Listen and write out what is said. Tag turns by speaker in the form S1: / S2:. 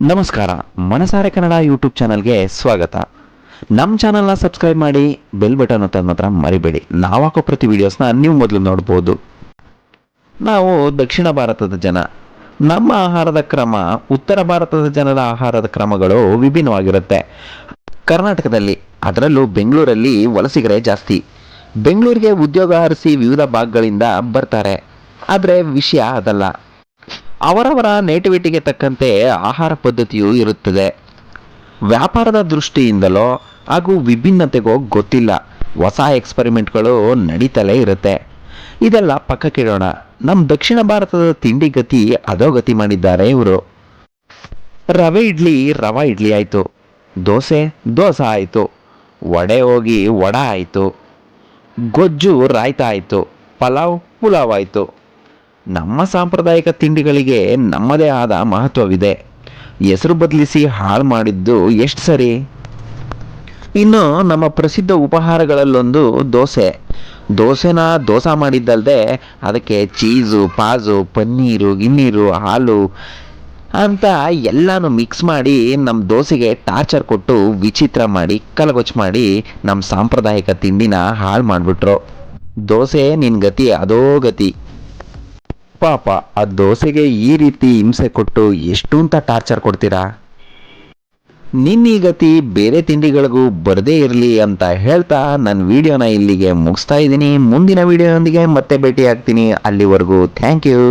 S1: ನಮಸ್ಕಾರ. ಮನಸಾರೆ ಕನ್ನಡ ಯೂಟ್ಯೂಬ್ ಚಾನಲ್ಗೆ ಸ್ವಾಗತ. ನಮ್ಮ ಚಾನಲ್ನ ಸಬ್ಸ್ಕ್ರೈಬ್ ಮಾಡಿ, ಬೆಲ್ ಬಟನ್ ಒತ್ತೋದು ಮಾತ್ರ ಮರಿಬೇಡಿ. ನಾವು ಹಾಕೋ ಪ್ರತಿ ವಿಡಿಯೋಸ್ನ ನೀವು ಮೊದಲು ನೋಡ್ಬೋದು. ನಾವು ದಕ್ಷಿಣ ಭಾರತದ ಜನ. ನಮ್ಮ ಆಹಾರದ ಕ್ರಮ ಉತ್ತರ ಭಾರತದ ಜನರ ಆಹಾರದ ಕ್ರಮಗಳು ವಿಭಿನ್ನವಾಗಿರುತ್ತೆ. ಕರ್ನಾಟಕದಲ್ಲಿ, ಅದರಲ್ಲೂ ಬೆಂಗಳೂರಲ್ಲಿ ವಲಸಿಗರೇ ಜಾಸ್ತಿ. ಬೆಂಗಳೂರಿಗೆ ಉದ್ಯೋಗ ಅರಸಿ ವಿವಿಧ ಭಾಗಗಳಿಂದ ಬರ್ತಾರೆ. ಆದರೆ ವಿಷಯ ಅದಲ್ಲ. ಅವರವರ ನೇಟಿವಿಟಿಗೆ ತಕ್ಕಂತೆ ಆಹಾರ ಪದ್ಧತಿಯೂ ಇರುತ್ತದೆ. ವ್ಯಾಪಾರದ ದೃಷ್ಟಿಯಿಂದಲೋ ಹಾಗೂ ವಿಭಿನ್ನತೆಗೋ ಗೊತ್ತಿಲ್ಲ, ಹೊಸ ಎಕ್ಸ್ಪರಿಮೆಂಟ್ಗಳು ನಡೀತಲೇ ಇರುತ್ತೆ. ಇದೆಲ್ಲ ಪಕ್ಕಕ್ಕಿಡೋಣ. ನಮ್ಮ ದಕ್ಷಿಣ ಭಾರತದ ತಿಂಡಿ ಗತಿ ಅಧೋಗತಿ ಮಾಡಿದ್ದಾರೆ ಇವರು. ರವೆ ಇಡ್ಲಿ ರವಾ ಇಡ್ಲಿ ಆಯಿತು, ದೋಸೆ ದೋಸೆ ಆಯಿತು, ವಡೆ ಹೋಗಿ ವಡ ಆಯಿತು, ಗೊಜ್ಜು ರಾಯ್ತ ಆಯಿತು, ಪುಲಾವ್ ಆಯಿತು. ನಮ್ಮ ಸಾಂಪ್ರದಾಯಿಕ ತಿಂಡಿಗಳಿಗೆ ನಮ್ಮದೇ ಆದ ಮಹತ್ವವಿದೆ. ಹೆಸರು ಬದಲಿಸಿ ಹಾಳು ಮಾಡಿದ್ದು ಎಷ್ಟು ಸರಿ. ಇನ್ನು ನಮ್ಮ ಪ್ರಸಿದ್ಧ ಉಪಹಾರಗಳಲ್ಲೊಂದು ದೋಸೆನ ದೋಸೆ ಮಾಡಿದ್ದಲ್ಲದೆ ಅದಕ್ಕೆ ಚೀಸು ಪಾಜು ಪನ್ನೀರು ಗಿನ್ನೀರು ಹಾಲು ಅಂತ ಎಲ್ಲನೂ ಮಿಕ್ಸ್ ಮಾಡಿ ನಮ್ಮ ದೋಸೆಗೆ ಟಾರ್ಚರ್ ಕೊಟ್ಟು ವಿಚಿತ್ರ ಮಾಡಿ ಕಲಗೊಚ್ಚು ಮಾಡಿ ನಮ್ಮ ಸಾಂಪ್ರದಾಯಿಕ ತಿಂಡಿನ ಹಾಳು ಮಾಡಿಬಿಟ್ರು. ದೋಸೆ ನಿನ್ನ ಗತಿ ಅದೋ ಗತಿ. ಪಾಪ ಆ ದೋಸೆಗೆ ಈ ರೀತಿ ಹಿಂಸೆ ಕೊಟ್ಟು ಎಷ್ಟು ಅಂತ ಟಾರ್ಚರ್ ಕೊಡ್ತೀರಾ. ನಿನ್ನ ಈ ಗತಿ ಬೇರೆ ತಿಂಡಿಗಳಿಗೂ ಬರದೇ ಇರಲಿ ಅಂತ ಹೇಳ್ತಾ ನನ್ನ ವಿಡಿಯೋನ ಇಲ್ಲಿಗೆ ಮುಗಿಸ್ತಾ ಇದ್ದೀನಿ. ಮುಂದಿನ ವಿಡಿಯೋದೊಂದಿಗೆ ಮತ್ತೆ ಭೇಟಿ ಆಗ್ತೀನಿ. ಅಲ್ಲಿವರೆಗೂ ಥ್ಯಾಂಕ್ ಯು.